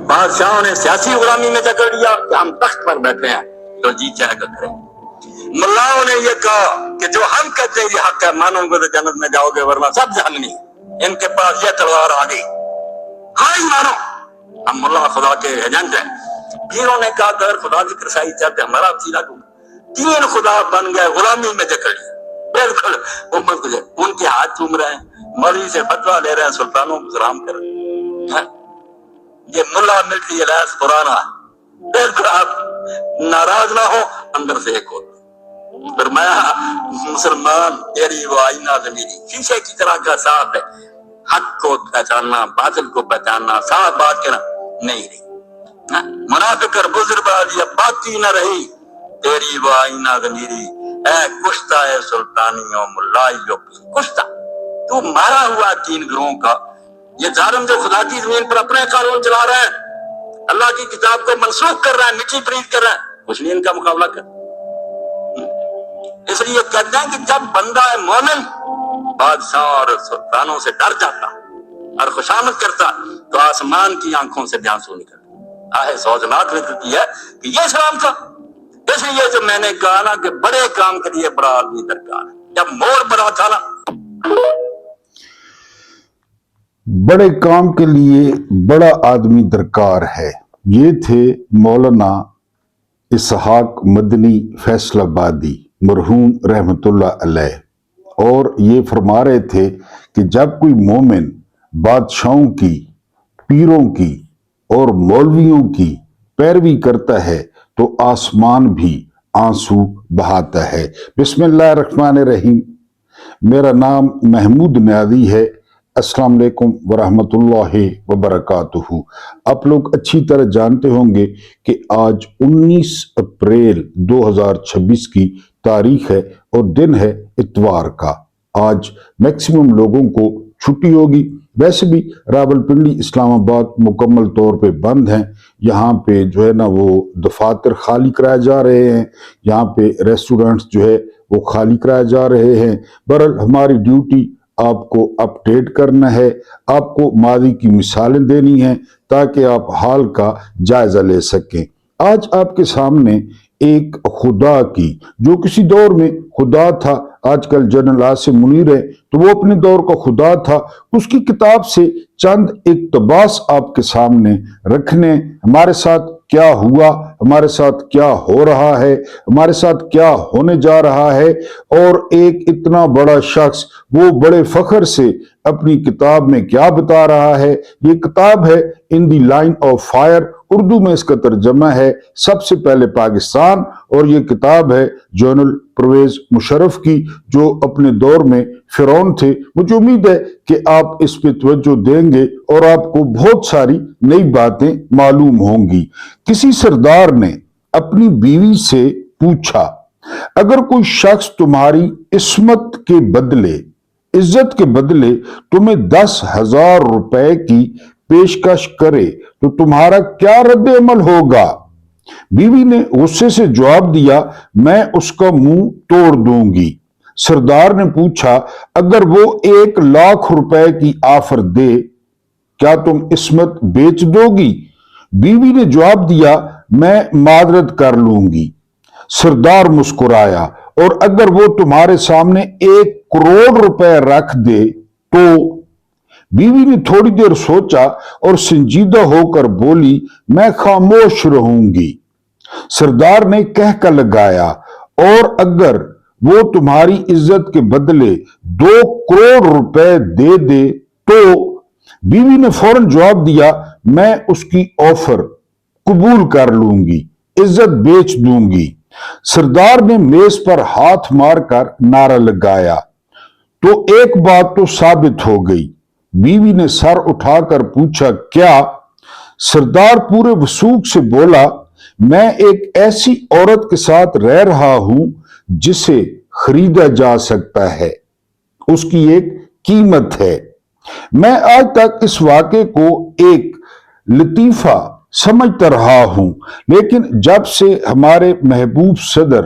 بادشاہوں نے سیاسی غلامی میں جکڑ لیا کہ ہم تخت پر بیٹھے ہیں تو جی چاہے گا کریں. ملاؤں نے یہ کہا کہ جو ہم کہتے ہیں یہ حق ہے، مانو گے تو جنت میں جاؤ گے ورنہ سب جہنمی. ان کے پاس یہ تلوار آ گئی، ہاں ہی مانو ہم ملا خدا کے ایجنٹ ہیں. پیروں نے کہا اگر خدا کی رسائی چاہتے ہمارا وسیلہ ڈھونڈو. تین خدا بن گئے، غلامی میں جکڑ لیا. بالکل امت کو ان کے ہاتھ چوم رہے ہیں، مولوی سے فتویٰ لے رہے ہیں، سلطانوں کو سلام کر رہے ہیں. یہ ملا ملٹری الائنس پرانا. بالکل آپ ناراض نہ ہو، اندر سے ایک ہوتا فرمایا مسلمان تیری وہ آئینہ ضمیری شیشے کی طرح کا صاف ہے، حق کو پہچاننا باطل کو پہچاننا صاف بات کہنا نہیں رہی. منافق اور بزرگ بازی اب باقی نہ رہی، تیری وہ آئینہ ضمیری اے کشتہ ہے سلطانیوں ملائیوں کشتہ. تو مارا ہوا تین گروہوں کا یہ ظالم جو خدا کی زمین پر اپنے قانون چلا رہا ہے، اللہ کی کتاب کو منسوخ کر رہا ہے، مٹی پریت کر رہا ہے، کچھ نہیں ان کا مقابلہ کر. اس لیے کہتے ہیں کہ جب بندہ مومن بادشاہ اور سلطانوں سے ڈر جاتا اور خوشامد کرتا تو آسمان کی آنکھوں سے بھی آنسو نکلتا. آہ سوچناک کی ہے کہ یہ اسلام تھا. اس لیے جو میں نے کہا نا کہ بڑے کام کے لیے بڑا آدمی درکار ہے. جب مور بڑا تھا نا، بڑے کام کے لیے بڑا آدمی درکار ہے. یہ تھے مولانا اسحاق مدنی فیصل آبادی مرحوم رحمت اللہ علیہ، اور یہ فرما رہے تھے کہ جب کوئی مومن بادشاہوں کی، پیروں کی اور مولویوں کی پیروی کرتا ہے تو آسمان بھی آنسو بہاتا ہے. بسم اللہ الرحمن الرحیم. میرا نام محمود نیازی ہے. السلام علیکم ورحمۃ اللہ وبرکاتہ. آپ لوگ اچھی طرح جانتے ہوں گے کہ آج 19 اپریل 2026 کی تاریخ ہے اور دن ہے اتوار کا. آج میکسیمم لوگوں کو چھٹی ہوگی. ویسے بھی راولپنڈی اسلام آباد مکمل طور پہ بند ہیں. یہاں پہ جو ہے نا وہ دفاتر خالی کرائے جا رہے ہیں، یہاں پہ ریسٹورنٹس جو ہے وہ خالی کرائے جا رہے ہیں. بہرحال ہماری ڈیوٹی آپ کو اپڈیٹ کرنا ہے، آپ کو ماضی کی مثالیں دینی ہیں تاکہ آپ حال کا جائزہ لے سکیں. آج آپ کے سامنے ایک خدا کی، جو کسی دور میں خدا تھا، آج کل جنرل عاصم منیر ہے تو وہ اپنے دور کا خدا تھا، اس کی کتاب سے چند اقتباس آپ کے سامنے رکھنے. ہمارے ساتھ کیا ہوا، ہمارے ساتھ کیا ہو رہا ہے، ہمارے ساتھ کیا ہونے جا رہا ہے، اور ایک اتنا بڑا شخص وہ بڑے فخر سے اپنی کتاب میں کیا بتا رہا ہے. یہ کتاب ہے ان دی لائن آف فائر، اردو میں اس کا ترجمہ ہے سب سے پہلے پاکستان، اور یہ کتاب ہے جنرل پرویز مشرف کی جو اپنے دور میں فرعون تھے. مجھے امید ہے کہ آپ اس پہ توجہ دیں گے اور آپ کو بہت ساری نئی باتیں معلوم ہوں گی. کسی سردار نے اپنی بیوی سے پوچھا، اگر کوئی شخص تمہاری عصمت کے بدلے، عزت کے بدلے تمہیں 10,000 روپے کی پیشکش کرے تو تمہارا کیا رد عمل ہوگا؟ بیوی نے غصے سے جواب دیا، میں اس کا منہ توڑ دوں گی. سردار نے پوچھا، اگر وہ 1,00,000 روپے کی آفر دے کیا تم عصمت بیچ دو گی؟ بیوی نے جواب دیا، میں معذرت کر لوں گی. سردار مسکرایا، اور اگر وہ تمہارے سامنے 1,00,00,000 روپے رکھ دے تو؟ بیوی نے تھوڑی دیر سوچا اور سنجیدہ ہو کر بولی، میں خاموش رہوں گی. سردار نے کہہ لگایا، اور اگر وہ تمہاری عزت کے بدلے 2,00,00,000 روپے دے دے تو؟ بیوی نے فوراً جواب دیا، میں اس کی آفر قبول کر لوں گی، عزت بیچ دوں گی. سردار نے میز پر ہاتھ مار کر نعرہ لگایا، تو ایک بات تو ثابت ہو گئی. بیوی نے سر اٹھا کر پوچھا، کیا؟ سردار پورے وثوق سے بولا، میں ایک ایسی عورت کے ساتھ رہ رہا ہوں جسے خریدا جا سکتا ہے، اس کی ایک قیمت ہے. میں آج تک اس واقعے کو ایک لطیفہ سمجھتا رہا ہوں، لیکن جب سے ہمارے محبوب صدر،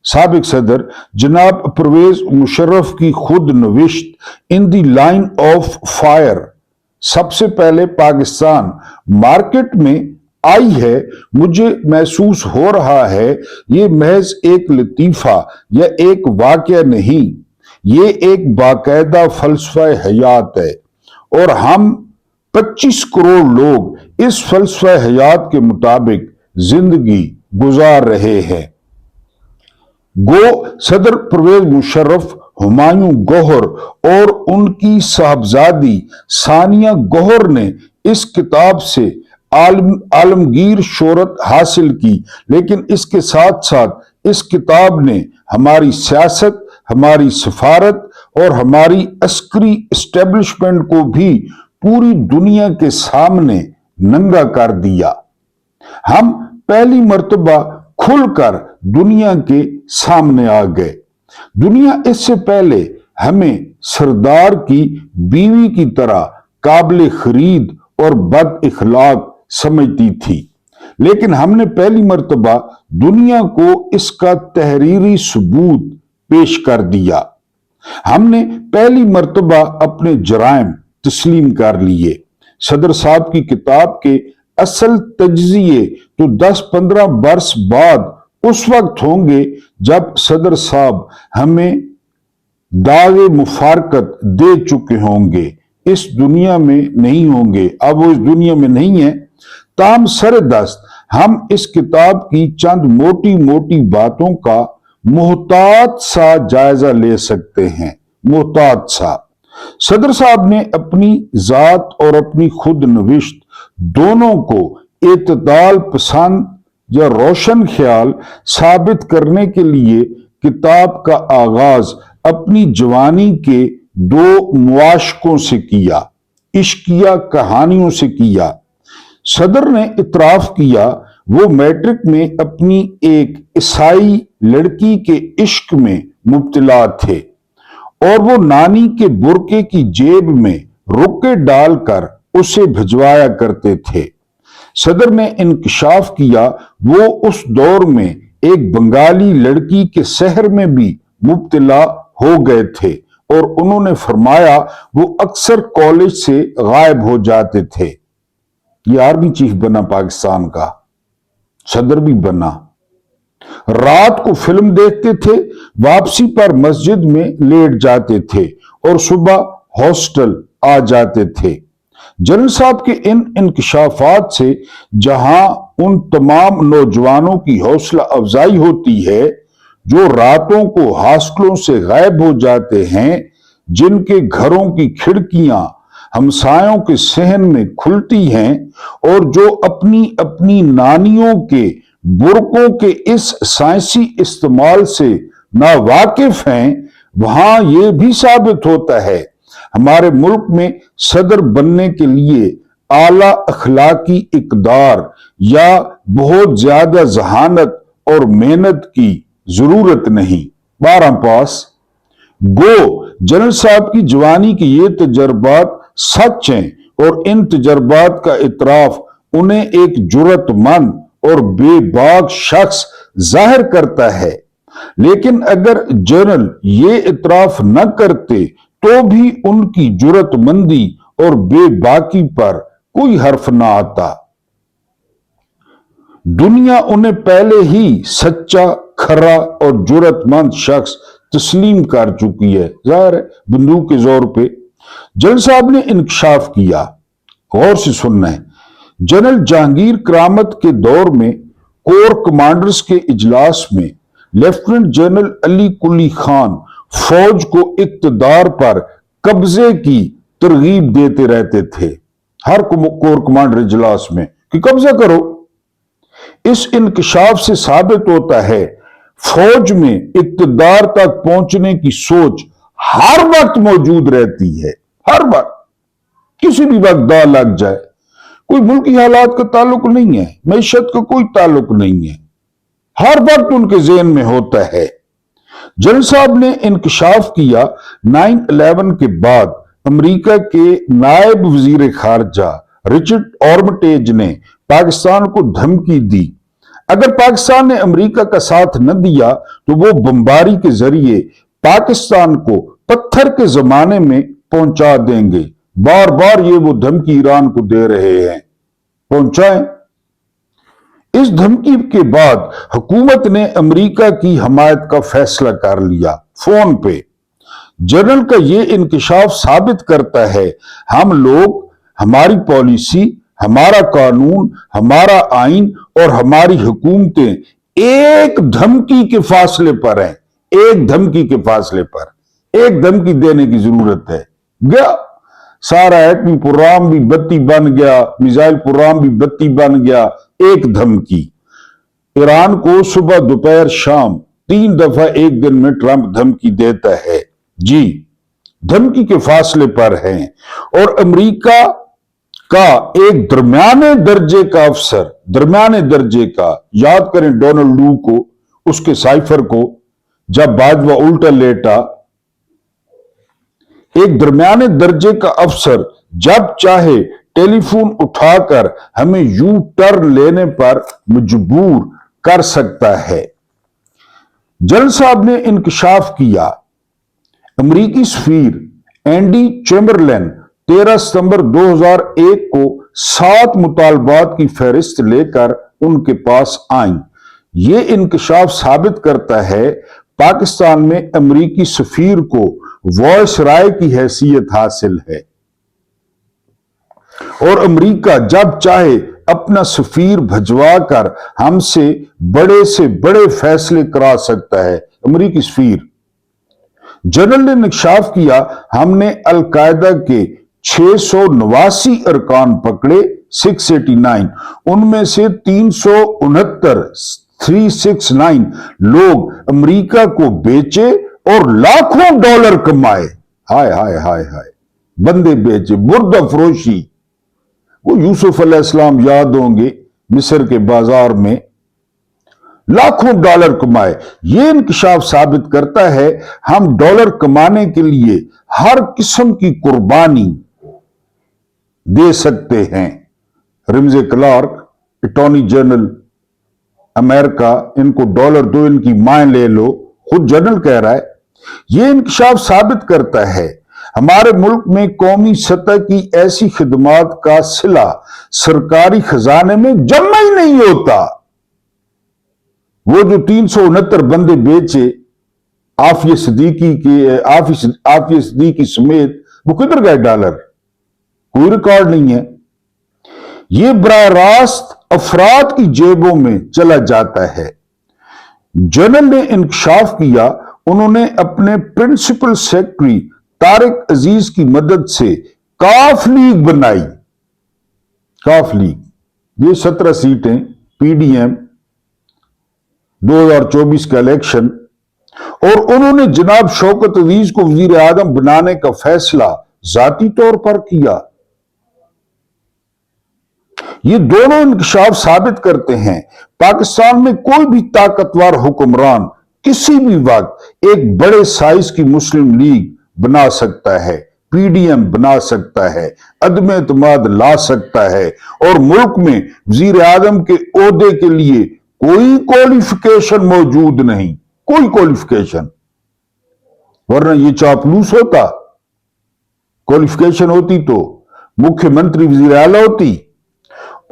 سابق صدر جناب پرویز مشرف کی خود نوشت ان دی لائن آف فائر सबसे पहले पाकिस्तान मार्केट में आई है, मुझे महसूस हो रहा है ये महज एक लतीफा या एक वाकया नहीं, ये एक बाकायदा फलसफा हयात है और हम 25 करोड़ लोग इस फलसफा हयात के मुताबिक जिंदगी गुजार रहे हैं। गो सदर परवेज मुशर्रफ, हुमायूं गौहर और उनकी साहबजादी सानिया गौहर ने इस किताब से आलमगीर शोहरत हासिल की, लेकिन इसके साथ साथ इस किताब ने हमारी सियासत, हमारी सफारत और हमारी अस्करी एस्टेब्लिशमेंट को भी पूरी दुनिया के सामने नंगा कर दिया। हम पहली मर्तबा खुलकर दुनिया के सामने आ गए। दुनिया इससे पहले हमें सरदार की बीवी की तरह काबिल खरीद और बद इखलाक समझती थी, लेकिन हमने पहली मर्तबा दुनिया को इसका तहरीरी सबूत पेश कर दिया। हमने पहली मर्तबा अपने जराइम तस्लीम कर लिए। सदर साहब की किताब के असल तज्जिए तो 10-15 बरस बाद उस वक्त होंगे जब सदर साहब हमें दागे मुफारकत दे चुके होंगे, इस दुनिया में नहीं होंगे। अब वो इस दुनिया में नहीं है, ताम सरदस्त हम इस किताब की चंद मोटी मोटी बातों का मोहतात सा जायजा ले सकते हैं। मोहतात सा सदर साहब ने अपनी जात और अपनी खुद नविश्त दोनों को एतदाल पसंद या रोशन ख्याल साबित करने के लिए किताब का आगाज अपनी जवानी के 2 मुआशकों से किया, इश्किया कहानियों से किया। सदर ने इतराफ किया वो मैट्रिक में अपनी एक ईसाई लड़की के इश्क में मुब्तला थे और वो नानी के बुरके की जेब में रुके डालकर उसे भिजवाया करते थे। सदर ने इंकशाफ किया वो उस दौर में एक बंगाली लड़की के सहर में भी मुब्तला हो गए थे और उन्होंने फरमाया वो अक्सर कॉलेज से गायब हो जाते थे। ये आर्मी चीफ बना पाकिस्तान का, सदर भी बना। रात को फिल्म देखते थे, वापसी पर मस्जिद में लेट जाते थे और सुबह हॉस्टल आ जाते थे। जनरल साहब के इन इंकशाफात से जहां उन तमाम नौजवानों की हौसला अफजाई होती है जो रातों को हॉस्टलों से गायब हो जाते हैं, जिनके घरों की खिड़कियां हमसायों के सहन में खुलती हैं और जो अपनी अपनी नानियों के बुरकों के इस साइंसी इस्तेमाल से नावाकिफ हैं, वहां यह भी साबित होता है हमारे मुल्क में सदर बनने के लिए आला अखलाकी इकदार या बहुत ज्यादा जहानत और मेहनत की जरूरत नहीं। 12 पास गो जनरल साहब की जवानी के ये तजर्बात सच हैं और इन तजर्बात का इतराफ उन्हें एक जुर्रतमंद और बेबाक शख्स जाहिर करता है, लेकिन अगर जनरल ये इतराफ न करते तो भी उनकी जुर्रतमंदी और बेबाकी पर कोई हर्फ ना आता। दुनिया उन्हें पहले ही सच्चा, खरा और जुर्रतमंद शख्स तस्लीम कर चुकी है, जाहिर है बंदूक के जोर पे। जनरल साहब ने इंकशाफ किया, गौर से सुनना है। जनरल जहांगीर करामत के दौर में कोर कमांडर्स के इजलास में लेफ्टिनेंट जनरल अली कुली खान फौज को इक्तदार पर कब्जे की तरगीब देते रहते थे हर कोर कमांडर इजलास में कि कब्जा करो। इस इंकशाफ से साबित होता है फौज में इक्तदार तक पहुंचने की सोच हर वक्त मौजूद रहती है, हर वक्त, किसी भी वक्त दाव लग जाए। कोई मुल्की हालात का ताल्लुक नहीं है, मैशत का कोई ताल्लुक नहीं है, हर वक्त उनके ज़हन में होता है। जनरल साहब ने इंकशाफ किया 9/11 के बाद अमेरिका के नायब वजीर खारजा रिचर्ड आर्मिटेज ने पाकिस्तान को धमकी दी, अगर पाकिस्तान ने अमेरिका का साथ न दिया तो वो बमबारी के जरिए पाकिस्तान को पत्थर के जमाने में पहुंचा देंगे, बार बार ये वो धमकी ईरान को दे रहे हैं, पहुंचाएं। इस धमकी के बाद हुकूमत ने अमेरिका की हमायत का फैसला कर लिया। फोन पे जनरल का ये इंकशाफ साबित करता है हम लोग, हमारी पॉलिसी, हमारा कानून, हमारा आइन और हमारी हुकूमतें एक धमकी के फासले पर हैं। एक धमकी के फासले पर, एक धमकी देने की जरूरत है। गया सारा एटमी प्रोग्राम भी बत्ती बन गया, मिसाइल प्रोग्राम भी बत्ती बन गया। एक धमकी ईरान को सुबह दोपहर शाम 3 दफा एक दिन में ट्रंप धमकी देता है जी, धमकी के फासले पर हैं। और अमेरिका का एक दरमियाने दर्जे का अफसर, दरमियाने दर्जे का, याद करें डोनाल्ड लू को, उसके साइफर को, जब बाजवा उल्टा लेटा, एक दरमियाने दर्जे का अफसर जब चाहे टेलीफोन उठाकर हमें यू टर्न लेने पर मजबूर कर सकता है। जनरल साहब ने इंकशाफ किया। अमेरिकी सफीर एंडी चैम्बरलेन 13 सितंबर 2001 को 7 मुतालबात की फहरिस्त लेकर उनके पास आई। ये इंकशाफ साबित करता है पाकिस्तान में अमेरिकी सफीर को वॉइस राय की हैसियत हासिल है और अमेरिका जब चाहे अपना सफीर भजवा कर हमसे बड़े से बड़े फैसले करा सकता है। अमेरिकी सफीर जनरल ने इंकशाफ किया, हमने अलकायदा के 689 अरकान पकड़े, 689, उनमें से 369 लोग अमेरिका को बेचे और लाखों डॉलर कमाए। हाय हाय हाय हाय, बंदे बेचे, बुर्दा फरोशी। वो यूसुफ अलैहिस्सलाम याद होंगे, मिस्र के बाजार में लाखों डॉलर कमाए। ये इंकशाफ साबित करता है हम डॉलर कमाने के लिए हर किस्म की कुर्बानी दे सकते हैं। रिम्जे क्लार्क, अटॉर्नी जनरल अमेरिका, इनको डॉलर दो, इनकी माएं ले लो, खुद जनरल कह रहा है। यह इंकशाफ साबित करता है हमारे मुल्क में कौमी सतह की ऐसी खिदमात का सिला सरकारी खजाने में जमा ही नहीं होता। वो जो 369 बंदे बेचे आफिया सिद्दीकी समेत, वो किधर गए डॉलर? कोई रिकॉर्ड नहीं है। ये बराह रास्त अफराद की जेबों में चला जाता है। जनरल ने इंकशाफ किया, उन्होंने अपने प्रिंसिपल सेक्रेटरी तारिक अजीज की मदद से काफ लीग बनाई। काफ लीग, ये 17 सीटें, पीडीएम, 2024 का इलेक्शन, और उन्होंने जनाब शौकत अजीज को वजीर आजम बनाने का फैसला जाती तौर पर किया। ये दोनों इंकशाफ साबित करते हैं पाकिस्तान में कोई भी ताकतवर हुक्मरान किसी भी वक्त एक बड़े साइज की मुस्लिम लीग बना सकता है, पीडीएम बना सकता है, अदम एतमाद ला सकता है, और मुल्क में वजीर आजम के ओहदे के लिए कोई क्वालिफिकेशन मौजूद नहीं, कोई क्वालिफिकेशन। वरना ये चापलूस होता, क्वालिफिकेशन होती तो मुख्यमंत्री वजीर आला होती।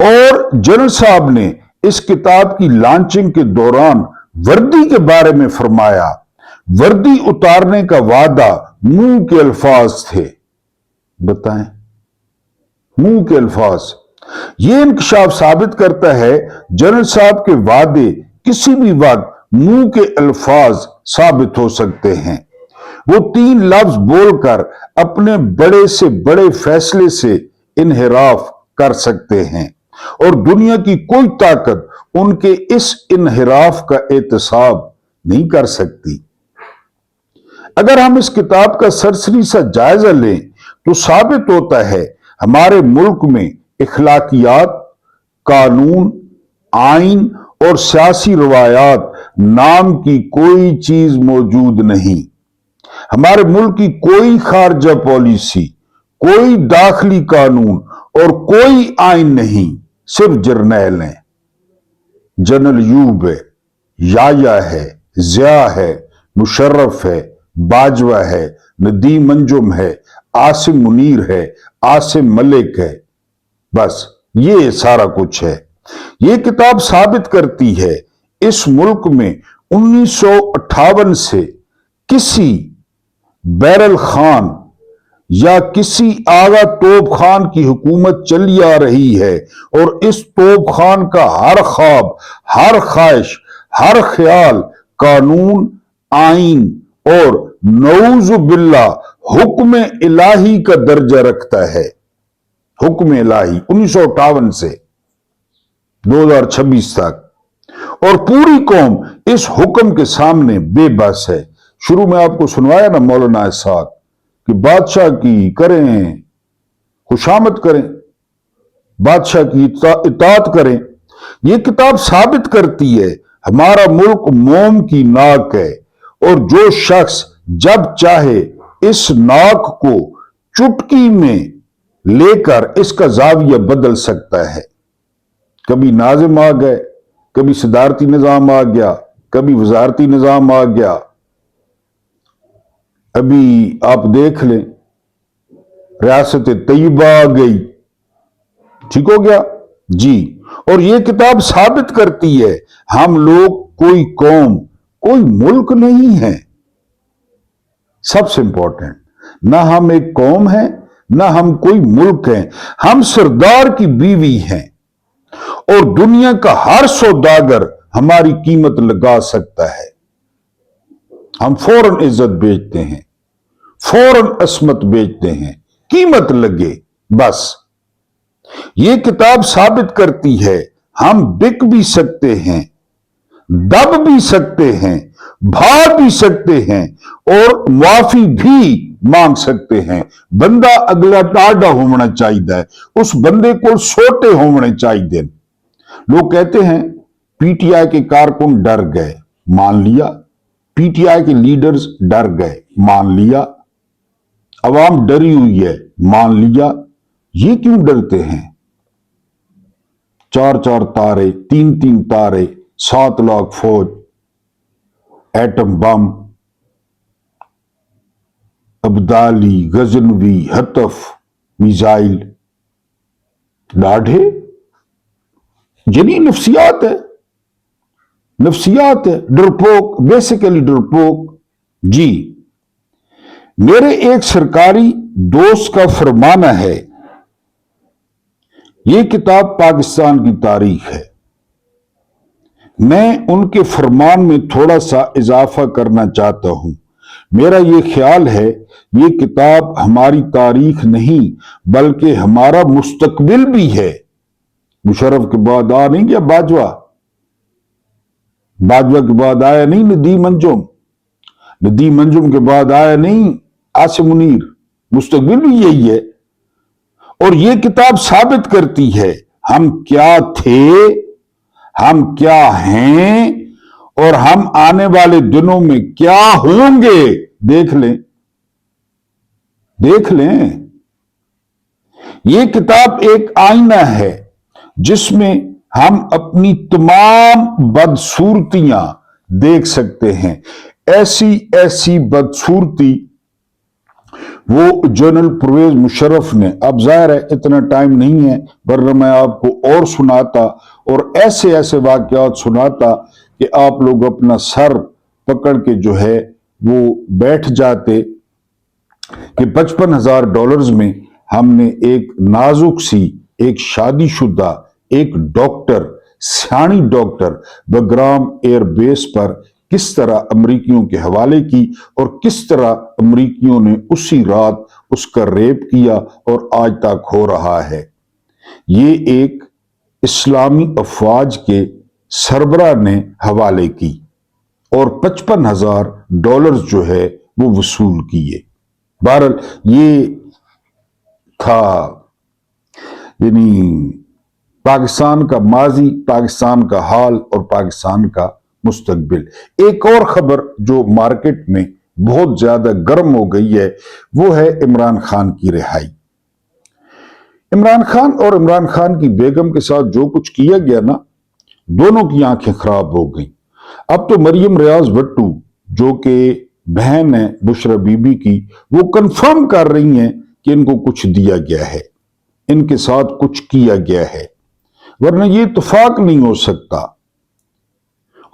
और जनरल साहब ने इस किताब की लॉन्चिंग के दौरान वर्दी के बारे में फरमाया, वर्दी उतारने का वादा मुंह के अल्फाज थे। बताएं, मुंह के अल्फाज। यह इंकशाफ साबित करता है जनरल साहब के वादे किसी भी वक्त मुंह के अल्फाज साबित हो सकते हैं। वो 3 लफ्ज बोलकर अपने बड़े से बड़े फैसले से इन्हिराफ कर सकते हैं और दुनिया की कोई ताकत उनके इस इन्हिराफ का एहतसाब नहीं कर सकती। अगर हम इस किताब का सरसरी सा जायजा लें तो साबित होता है हमारे मुल्क में इखलाकियात, कानून, आइन और सियासी रवायात नाम की कोई चीज मौजूद नहीं। हमारे मुल्क की कोई खारजा पॉलिसी, कोई दाखिली कानून और कोई आइन नहीं, सिर्फ जर्नैल हैं। जनरल यूब है, याया है, जिया है, मुशर्रफ है, बाजवा है, नदीम अंजुम है, आसिम मुनीर है, आसिम मलिक है। बस ये सारा कुछ है। ये किताब साबित करती है इस मुल्क में 1958 से किसी बैरल खान या किसी आगा तोप खान की हुकूमत चली आ रही है, और इस तोप खान का हर ख्वाब, हर ख्वाहिश, हर ख्याल कानून, आइन और नऊज़ु बिल्लाह हुक्म इलाही का दर्जा रखता है। हुक्म इलाही 1958 से 2026 तक, और पूरी कौम इस हुक्म के सामने बेबस है। शुरू में आपको सुनवाया ना मौलाना इसहाक कि बादशाह की करें, खुशामद करें, बादशाह की इताअत करें। यह किताब साबित करती है हमारा मुल्क मोम की नाक है, और जो शख्स जब चाहे इस नाक को चुटकी में लेकर इसका जाविया बदल सकता है। कभी नाजिम आ गए, कभी सदारती निजाम आ गया, कभी वजारती निजाम आ गया। अभी आप देख लें रियासत तैयबा आ गई, ठीक हो गया जी। और ये किताब साबित करती है हम लोग कोई कौम, कोई मुल्क नहीं है। सबसे इंपॉर्टेंट, ना हम एक कौम है, ना हम कोई मुल्क है। हम सरदार की बीवी हैं, और दुनिया का हर सौदागर हमारी कीमत लगा सकता है। हम फौरन इज्जत बेचते हैं, फौरन असमत बेचते हैं, कीमत लगे बस। ये किताब साबित करती है हम बिक भी सकते हैं, दब भी सकते हैं, भाग भी सकते हैं, और माफी भी मांग सकते हैं। बंदा अगला डाढ़ा होना चाहिए, उस बंदे को सोटे होने चाहिए। लोग कहते हैं पीटीआई के कारकुन डर गए, मान लिया। पीटीआई के लीडर्स डर गए, मान लिया। अवाम डरी हुई है, मान लिया। ये क्यों डरते हैं? 4-4 तारे, 3-3 तारे, 7 लाख फौज, atom bomb, Abdali, Ghaznavi, Hatf, missile, डाढ़े। जनी नफ्सियात है, नफ्सियात है, डरपोक, बेसिकली डरपोक जी। मेरे एक सरकारी दोस्त का फरमाना है, यह किताब पाकिस्तान की तारीख है। मैं उनके फरमान में थोड़ा सा इजाफा करना चाहता हूं। मेरा यह ख्याल है यह किताब हमारी तारीख नहीं बल्कि हमारा मुस्तकबिल भी है। मुशर्रफ के बाद आ नहीं गया बाजवा, बाजवा के बाद आया नहीं नदीम अंजुम, नदीम अंजुम के बाद आया नहीं आसिम मुनीर। मुस्तकबिल भी यही है। और यह किताब साबित करती है हम क्या थे, हम क्या हैं, और हम आने वाले दिनों में क्या होंगे। देख लें, देख लें। यह किताब एक आईना है जिसमें हम अपनी तमाम बदसूरतियां देख सकते हैं। ऐसी ऐसी बदसूरती वो जनरल परवेज मुशर्रफ ने, अब जाहिर है इतना टाइम नहीं है वरना मैं आपको और सुनाता, और ऐसे ऐसे वाकयात सुनाता कि आप लोग अपना सर पकड़ के जो है वो बैठ जाते कि $55,000 में हमने एक नाजुक सी, एक शादीशुदा, एक डॉक्टर, सियाणी डॉक्टर बग्राम एयरबेस पर किस तरह अमरीकियों के हवाले की, और किस तरह अमरीकियों ने उसी रात उसका रेप किया और आज तक हो रहा है। ये एक इस्लामी अफवाज के सरबरा ने हवाले की और $55,000 जो है वो वसूल किए। बहरहाल ये था यानी पाकिस्तान का माजी, पाकिस्तान का हाल और पाकिस्तान का मुस्तकबिल। एक और खबर जो मार्केट में बहुत ज्यादा गर्म हो गई है वो है इमरान खान की रिहाई। इमरान खान और इमरान खान की बेगम के साथ जो कुछ किया गया ना, दोनों की आंखें खराब हो गई। अब तो मरियम रियाज भट्टू जो कि बहन है बुशरा बीबी की, वो कंफर्म कर रही हैं کہ ان کو کچھ دیا گیا ہے، ان کے ساتھ کچھ کیا گیا ہے، ورنہ یہ اتفاق نہیں ہو سکتا۔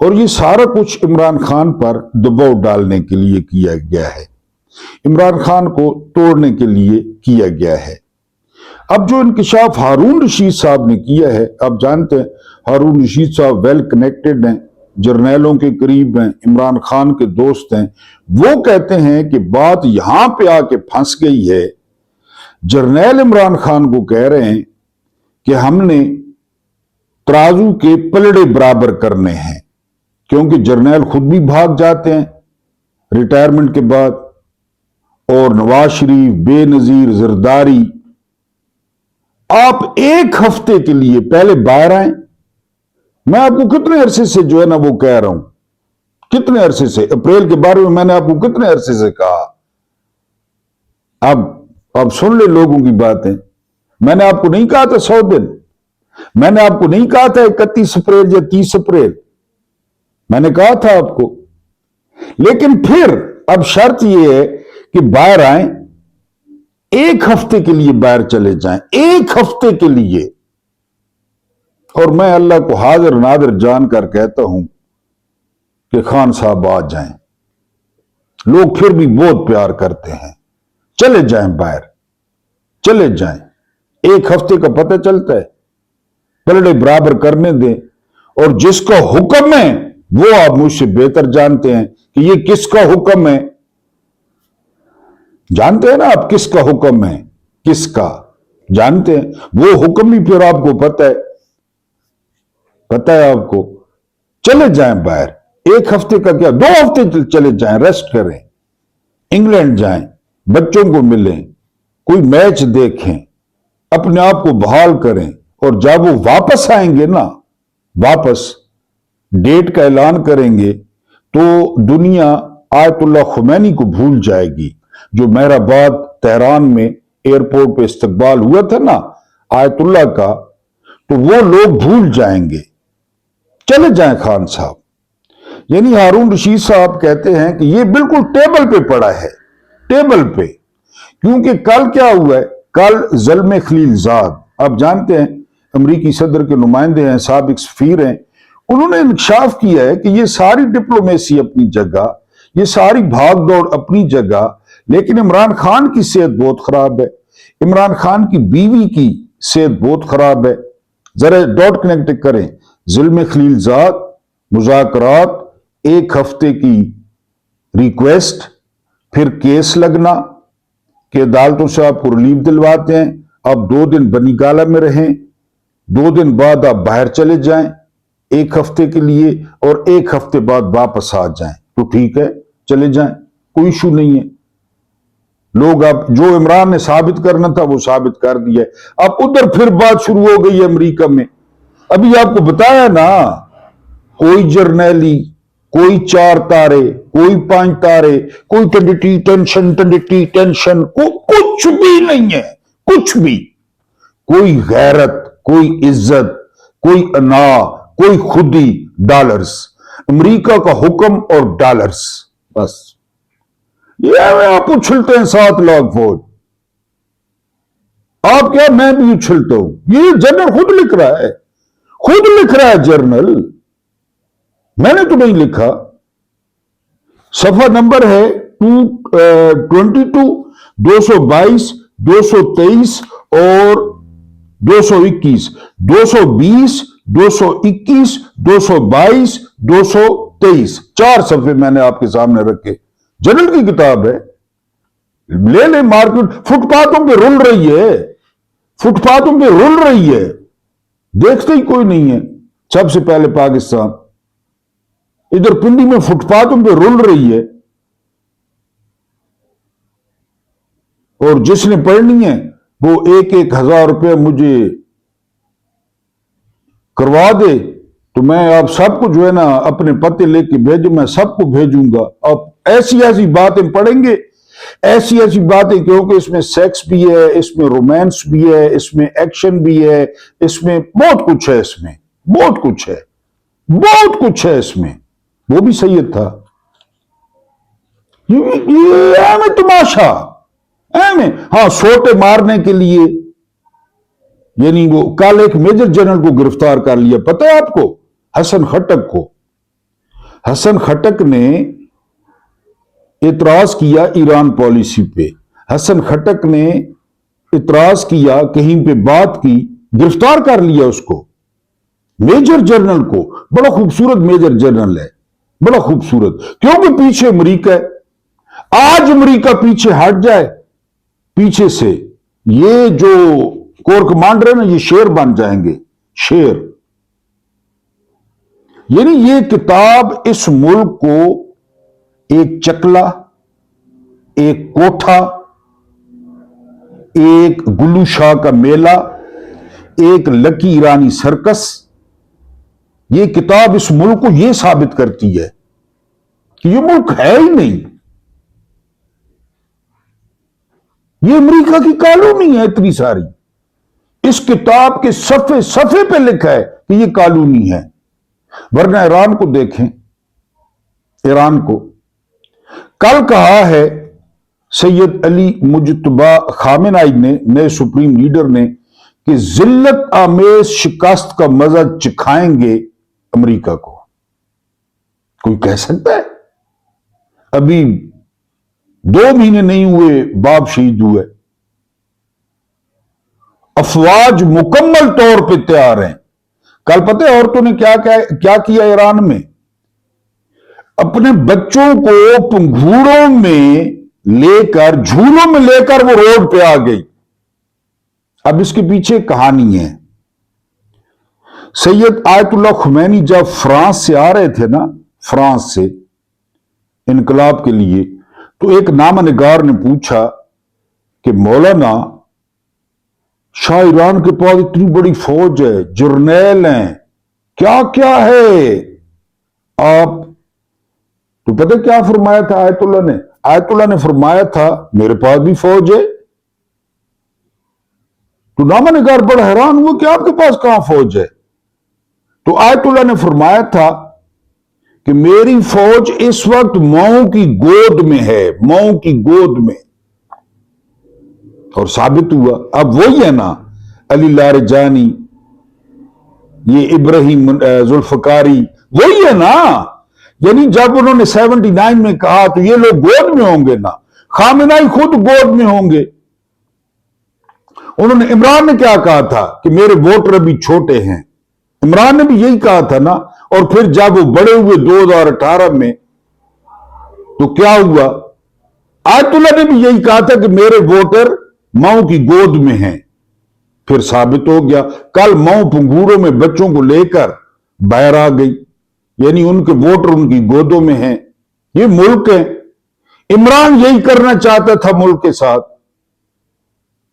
اور یہ سارا کچھ عمران خان پر دباؤ ڈالنے کے لیے کیا گیا ہے، عمران خان کو توڑنے کے لیے کیا گیا ہے۔ اب جو انکشاف ہارون رشید صاحب نے کیا ہے، آپ جانتے ہیں ہارون رشید صاحب ویل کنیکٹڈ ہیں، جرنیلوں کے قریب ہیں، عمران خان کے دوست ہیں۔ وہ کہتے ہیں کہ بات یہاں پہ آ کے پھنس گئی ہے، جرنیل عمران خان کو کہہ رہے ہیں کہ ہم نے ترازو کے پلڑے برابر کرنے ہیں، کیونکہ جرنیل خود بھی بھاگ جاتے ہیں ریٹائرمنٹ کے بعد، اور نواز شریف، بے نظیر، زرداری۔ آپ ایک ہفتے کے لیے پہلے باہر آئیں، میں آپ کو کتنے عرصے سے جو ہے نا وہ کہہ رہا ہوں، کتنے عرصے سے، اپریل کے بارے میں نے آپ کو کتنے عرصے سے کہا، اب سن لے لوگوں کی باتیں۔ میں نے آپ کو نہیں کہا تھا 100 دن، میں نے آپ کو نہیں کہا تھا 31 اپریل یا 30 اپریل، میں نے کہا تھا آپ کو۔ لیکن پھر اب شرط یہ ہے کہ باہر آئیں، ایک ہفتے کے لیے باہر چلے جائیں، ایک ہفتے کے لیے۔ اور میں اللہ کو حاضر ناظر جان کر کہتا ہوں کہ خان صاحب آ جائیں، لوگ پھر بھی بہت پیار کرتے ہیں، چلے جائیں باہر، چلے جائیں، ایک ہفتے کا پتہ چلتا ہے، پلڑے برابر کرنے دیں۔ اور جس کا حکم ہے وہ آپ مجھ سے بہتر جانتے ہیں کہ یہ کس کا حکم ہے، جانتے ہیں نا آپ کس کا حکم ہے، کس کا جانتے ہیں، وہ حکم بھی پھر آپ کو پتہ ہے آپ کو۔ چلے جائیں باہر، ایک ہفتے کا کیا، 2 ہفتے چلے جائیں، ریسٹ کریں، انگلینڈ جائیں، بچوں کو ملیں، کوئی میچ دیکھیں، اپنے آپ کو بحال کریں۔ اور جب وہ واپس آئیں گے نا، واپس ڈیٹ کا اعلان کریں گے، تو دنیا آیت اللہ خمینی کو بھول جائے گی، جو مہرآباد تہران میں ایئرپورٹ پہ استقبال ہوا تھا نا آیت اللہ کا، تو وہ لوگ بھول جائیں گے۔ چلے جائیں خان صاحب۔ یعنی ہارون رشید صاحب کہتے ہیں کہ یہ بالکل ٹیبل پہ پڑا ہے، ٹیبل پہ، کیونکہ کل کیا ہوا ہے، کل زلمے خلیل زاد، آپ جانتے ہیں امریکی صدر کے نمائندے ہیں، سابق سفیر ہیں، انہوں نے انکشاف کیا ہے کہ یہ ساری ڈپلومیسی اپنی جگہ، یہ ساری بھاگ دوڑ اپنی جگہ، لیکن عمران خان کی صحت بہت خراب ہے، عمران خان کی بیوی کی صحت بہت خراب ہے۔ ذرا ڈاٹ کنیکٹ کریں، ظلم خلیل زاد، مذاکرات، ایک ہفتے کی ریکویسٹ، پھر کیس لگنا کہ عدالتوں سے آپ کو ریلیف دلواتے ہیں، آپ 2 دن بنی گالہ میں رہیں، 2 دن بعد آپ باہر چلے جائیں ایک ہفتے کے لیے، اور ایک ہفتے بعد واپس آ جائیں، تو ٹھیک ہے، چلے جائیں، کوئی ایشو نہیں ہے۔ لوگ اب جو عمران نے ثابت کرنا تھا وہ ثابت کر دیا ہے۔ اب ادھر پھر بات شروع ہو گئی ہے امریکہ میں، ابھی آپ کو بتایا نا، کوئی جرنیلی، کوئی 4 تارے، کوئی 5 تارے، کوئی ٹنڈی ٹینشن، کچھ بھی نہیں ہے، کچھ بھی، کوئی غیرت، کوئی عزت، کوئی انا، کوئی خودی، ڈالرز، امریکہ کا حکم اور ڈالرز، بس یہ آپ اچھلتے ہیں 7 لاکھ فوج، آپ کیا، میں بھی اچھلتا ہوں، یہ جنرل خود لکھ رہا ہے، خود لکھ رہا ہے جرنل، میں نے تو نہیں لکھا۔ صفحہ نمبر ہے 222، 222، 223 اور 221، 220، 221، 222، 223، 4 صفحے میں نے آپ کے سامنے رکھے، جنرل کی کتاب ہے، لے لیں، مارکیٹ فٹ پاتھوں پہ رول رہی ہے، فٹ پاتھوں پہ رول رہی ہے، دیکھتے ہی کوئی نہیں ہے۔ سب سے پہلے پاکستان ادھر پنڈی میں فٹ پاتھوں پہ رول رہی ہے، اور جس نے پڑھنی ہے وہ 1,000 روپے مجھے کروا دے، تو میں آپ سب کو جو ہے نا اپنے پتے لے کے بھیجوں، میں سب کو بھیجوں گا۔ آپ ایسی ایسی باتیں پڑھیں گے، ایسی ایسی باتیں، کیونکہ اس میں سیکس بھی ہے، اس میں رومانس بھی ہے، اس میں ایکشن بھی ہے، اس میں بہت کچھ ہے، اس میں بہت کچھ ہے، بہت کچھ ہے اس میں۔ وہ بھی سید تھا، یہ تماشا، हाँ, सोटे मारने के लिए, यानी वो कल एक मेजर जनरल को गिरफ्तार कर लिया, पता है आपको, हसन खटक को। हसन खटक ने इतराज किया ईरान पॉलिसी पे, हसन खटक ने इतराज किया, कहीं पे बात की, गिरफ्तार कर लिया उसको, मेजर जनरल को। बड़ा खूबसूरत मेजर जनरल है, बड़ा खूबसूरत, क्योंकि पीछे अमेरिका है। आज अमेरिका पीछे हट जाए, पीछे से ये जो कोर कमांडर है ना, ये शेर बन जाएंगे, शेर। यानी ये किताब इस मुल्क को एक चकला, एक कोठा, एक गुल्लू शाह का मेला, एक लकी ईरानी सर्कस, ये किताब इस मुल्क को यह साबित करती है कि ये मुल्क है ही नहीं। ये अमेरिका की कॉलोनी है इतनी सारी। इस किताब के सफे सफे पे लिखा है कि ये कॉलोनी है। वरना ईरान को देखें, ईरान को कल कहा है सैयद अली मुजतबा खामेनाई ने, नए सुप्रीम लीडर ने, कि जिल्लत आमेज शिकस्त का मजा चखाएंगे अमेरिका को। कोई कह सकता है? अभी 2 महीने नहीं हुए बाप शहीद हुए, अफवाज मुकम्मल तौर पे तैयार हैं। कल पता है औरतों ने क्या किया ईरान में? अपने बच्चों को पंघूड़ों में लेकर, झूलों में लेकर वो रोड पे आ गई। अब इसके पीछे कहानी है। सैयद आयतुल्लाह खुमैनी जब फ्रांस से आ रहे थे ना, फ्रांस से इनकलाब के लिए, तो एक नामनिगार ने पूछा कि मौलाना, शाह ईरान के पास इतनी बड़ी फौज है, जर्नैल हैं, क्या क्या है आप? तो पता क्या फरमाया था आयतुल्लाह ने? आयतुल्लाह ने फरमाया था, मेरे पास भी फौज है। तो नामनिगार बड़ा हैरान हुआ कि आपके पास कहां फौज है? तो आयतुल्लाह ने फरमाया था कि मेरी फौज इस वक्त मऊ की गोद में है, मऊ की गोद में। और साबित हुआ। अब वही है ना, अली लारजानी, ये इब्राहिम जुल्फकारी, वही है ना। यानी जब उन्होंने 79 में कहा तो ये लोग गोद में होंगे ना, खामेनाई खुद गोद में होंगे। उन्होंने, इमरान ने क्या कहा था कि मेरे वोटर अभी छोटे हैं, इमरान ने भी यही कहा था ना। और फिर जब वो बड़े हुए 2018 में, तो क्या हुआ? आयतुल्लाह ने भी यही कहा था कि मेरे वोटर मऊ की गोद में हैं। फिर साबित हो गया। कल मऊ पंघूड़ों में बच्चों को लेकर बाहर आ गई, यानी उनके वोटर उनकी गोदों में हैं। ये मुल्क है। इमरान यही करना चाहता था मुल्क के साथ।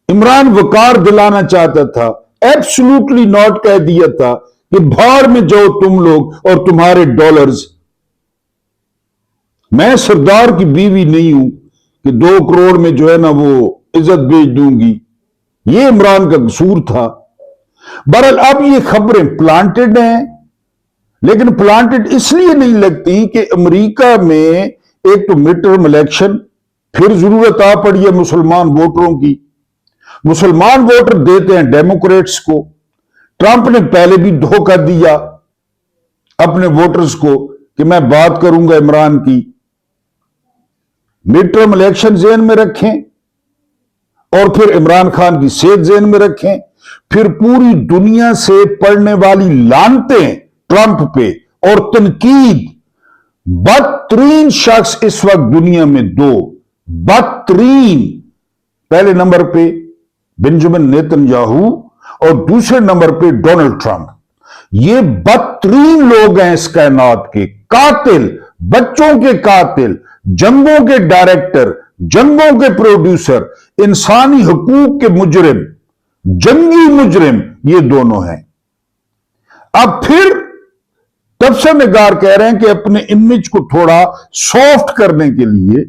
इमरान वकार दिलाना चाहता था, एब्सोल्युटली नॉट कह दिया था कि भाड़ में जाओ तुम लोग और तुम्हारे डॉलर्स। मैं सरदार की बीवी नहीं हूं कि 2 करोड़ में जो है ना वो इज्जत बेच दूंगी। ये इमरान का कसूर था। बहरहाल अब ये खबरें प्लांटेड हैं, लेकिन प्लांटेड इसलिए नहीं लगती कि अमेरिका में एक तो मिड टर्म इलेक्शन, फिर जरूरत आ पड़ी है मुसलमान वोटरों की। मुसलमान वोटर देते हैं डेमोक्रेट्स को। ट्रंप ने पहले भी धोखा दिया अपने वोटर्स को कि मैं बात करूंगा इमरान की। मिड टर्म इलेक्शन जेन में रखें और फिर इमरान खान की सेहत जेन में रखें। फिर पूरी दुनिया से पड़ने वाली लानतें ट्रंप पे और तनकीद। बदतरीन शख्स इस वक्त दुनिया में 2 बदतरीन, पहले नंबर पे बेंजामिन नेतन्याहू और दूसरे नंबर पे डोनाल्ड ट्रंप। ये बदतरीन लोग हैं इस कायनात के। कातिल, बच्चों के कातिल, जंगों के डायरेक्टर, जंगों के प्रोड्यूसर, इंसानी हकूक के मुजरिम, जंगी मुजरिम, ये दोनों हैं। अब फिर तबसर निगार कह रहे हैं कि अपने इमेज को थोड़ा सॉफ्ट करने के लिए,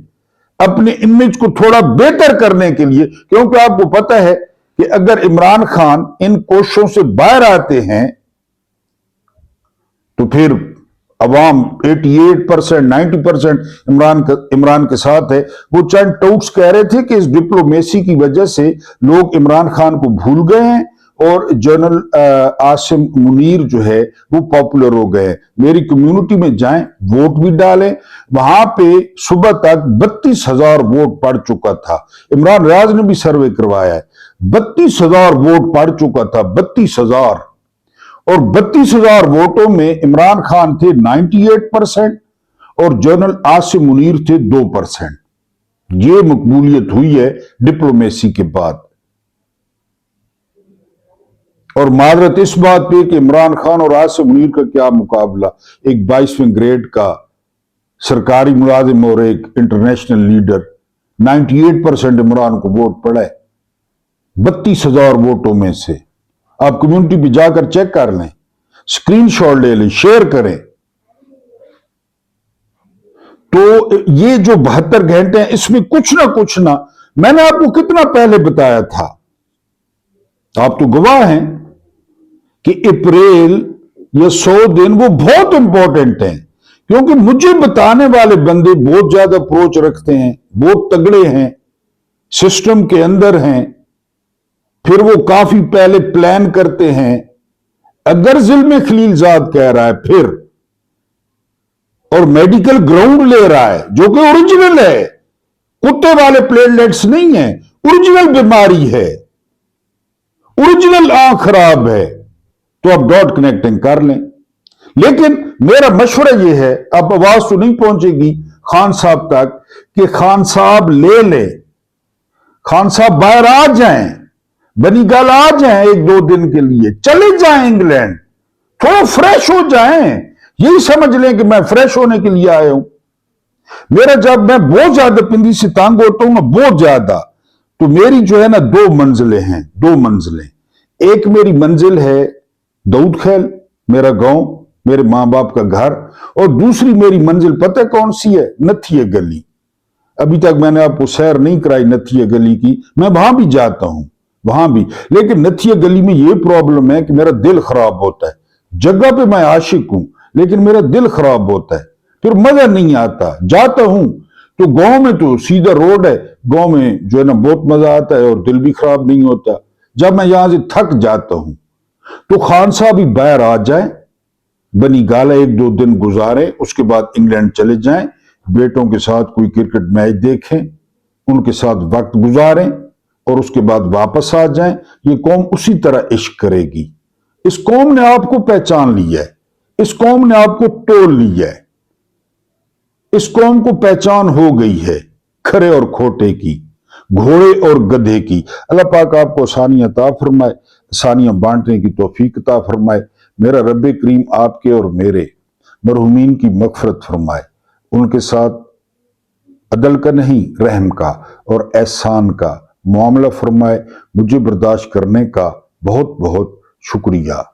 अपने इमेज को थोड़ा बेहतर करने के लिए, क्योंकि आपको पता है कि अगर इमरान खान इन कोशिशों से बाहर आते हैं तो फिर अवाम 88% 90% इमरान के साथ है। वो चंद टाउट्स कह रहे थे कि इस डिप्लोमेसी की वजह से लोग इमरान खान को भूल गए हैं और जनरल आसिम मुनीर जो है वो पॉपुलर हो गए। मेरी कम्युनिटी में जाएं, वोट भी डालें। वहां पे सुबह तक 32,000 वोट पड़ चुका था। इमरान रियाज ने भी सर्वे करवाया है, 32,000 वोट पड़ चुका था, 32,000। और 32,000 वोटों में इमरान खान थे 98% और जनरल आसिम मुनीर थे 2%। ये मकबूलियत हुई है डिप्लोमेसी के बाद। और माजरत इस बात पे कि इमरान खान और आसिम मुनीर का क्या मुकाबला, एक 22वें ग्रेड का सरकारी मुलाजिम और एक इंटरनेशनल लीडर। 98% इमरान को वोट पड़ा है 32,000 वोटों में से। आप कम्युनिटी पे जाकर चेक कर लें, स्क्रीनशॉट ले लें, शेयर करें। तो ये जो 72 घंटे हैं, इसमें कुछ ना मैंने आपको कितना पहले बताया था, आप तो गवाह हैं कि अप्रैल या 100 दिन वो बहुत इंपॉर्टेंट हैं, क्योंकि मुझे बताने वाले बंदे बहुत ज्यादा अप्रोच रखते हैं, बहुत तगड़े हैं, सिस्टम के अंदर हैं, फिर वो काफी पहले प्लान करते हैं। अगर जिल्म खलीलजाद कह रहा है फिर, और मेडिकल ग्राउंड ले रहा है जो कि ओरिजिनल है, कुत्ते वाले प्लेटलेट्स नहीं है, ओरिजिनल बीमारी है, ओरिजिनल आंख खराब है, तो आप डॉट कनेक्टिंग कर लें। लेकिन मेरा मशवरा यह है, अब आवाज तो नहीं पहुंचेगी खान साहब तक कि खान साहब ले ले, खान साहब बाहर आ जाएं, बनीगाल आ जाएं, 1-2 दिन के लिए चले जाएं इंग्लैंड, थोड़ा फ्रेश हो जाएं। यही समझ लें कि मैं फ्रेश होने के लिए आया हूं। मेरा जब मैं बहुत ज्यादा पिंडी से तंग होता हूं ना, बहुत ज्यादा, तो मेरी जो है ना 2 मंजिलें हैं, 2 मंजिलें। एक मेरी मंजिल है दाऊद खैल, मेरा गांव, मेरे मां बाप का घर, और दूसरी मेरी मंजिल पता कौन सी है? नथिया गली। अभी तक मैंने आपको सैर नहीं कराई नथिया गली की, मैं वहां भी जाता हूं, वहां भी। लेकिन नथिया गली में यह प्रॉब्लम है कि मेरा दिल खराब होता है। जगह पे मैं आशिक हूं, लेकिन मेरा दिल खराब होता है, फिर मजा नहीं आता। जाता हूं तो गांव में तो सीधा रोड है, गांव में जो है ना बहुत मजा आता है और दिल भी खराब नहीं होता। जब मैं यहां से थक जाता हूं तो खान साहब भी बाहर आ जाए, बनीगाला 1-2 दिन गुजारें, उसके बाद इंग्लैंड चले जाएं, बेटों के साथ कोई क्रिकेट मैच देखें, उनके साथ वक्त गुजारें और उसके बाद वापस आ जाएं। ये कौम उसी तरह इश्क करेगी। इस कौम ने आपको पहचान लिया है, इस कौम ने आपको तोड़ लिया है, इस कौम को पहचान हो गई है खरे और खोटे की, घोड़े और गधे की। अल्लाह पाक आपको आसानियां अता फरमाए, आसानियां बांटने की तौफीक अता फरमाए। मेरा रब करीम आपके और मेरे मरहुमीन की मगफरत फरमाए, उनके साथ अदल का नहीं रहम का और एहसान का मामला फरमाए। मुझे बर्दाश्त करने का बहुत बहुत शुक्रिया।